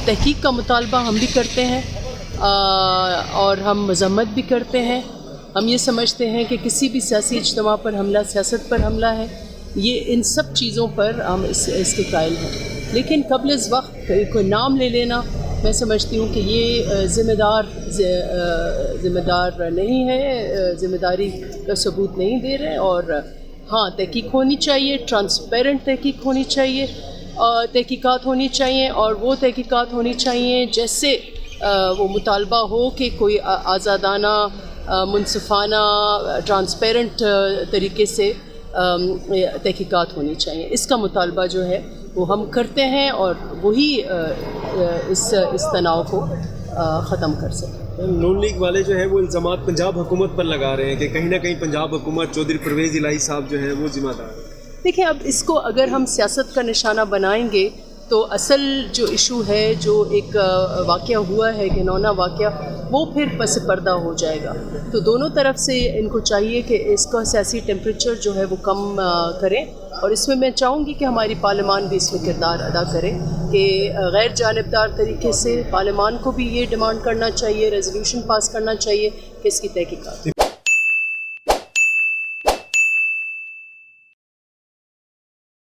تحقیق کا مطالبہ ہم بھی کرتے ہیں اور ہم مذمت بھی کرتے ہیں. ہم یہ سمجھتے ہیں کہ کسی بھی سیاسی اجتماع پر حملہ سیاست پر حملہ ہے. یہ ان سب چیزوں پر ہم اس کے قائل ہیں. لیکن قبل از وقت کوئی نام لے لینا میں سمجھتی ہوں کہ یہ ذمہ دار نہیں ہے, ذمہ داری کا ثبوت نہیں دے رہے. اور ہاں, تحقیق ہونی چاہیے, ٹرانسپیرنٹ تحقیق ہونی چاہیے, تحقیقات ہونی چاہیے, اور وہ تحقیقات ہونی چاہیے جیسے وہ مطالبہ ہو کہ کوئی آزادانہ, منصفانہ, ٹرانسپیرنٹ طریقے سے تحقیقات ہونی چاہیے. اس کا مطالبہ جو ہے وہ ہم کرتے ہیں, اور وہی اس تناؤ کو ختم کر سکیں. نون لیگ والے جو ہیں وہ الزامات پنجاب حکومت پر لگا رہے ہیں کہ کہیں نہ کہیں پنجاب حکومت چودھری پرویز الہی صاحب جو ہیں وہ ذمہ دار ہیں. دیکھیں, اب اس کو اگر ہم سیاست کا نشانہ بنائیں گے تو اصل جو ایشو ہے, جو ایک واقعہ ہوا ہے, گھنونا واقعہ, وہ پھر پس پردہ ہو جائے گا. تو دونوں طرف سے ان کو چاہیے کہ اس کا سیاسی ٹیمپریچر جو ہے وہ کم کریں. اور اس میں چاہوں گی کہ ہماری پارلیمان بھی اس میں کردار ادا کرے کہ غیر جانبدار طریقے سے پارلیمان کو بھی یہ ڈیمانڈ کرنا چاہیے, ریزولوشن پاس کرنا چاہیے کہ اس کی تحقیقات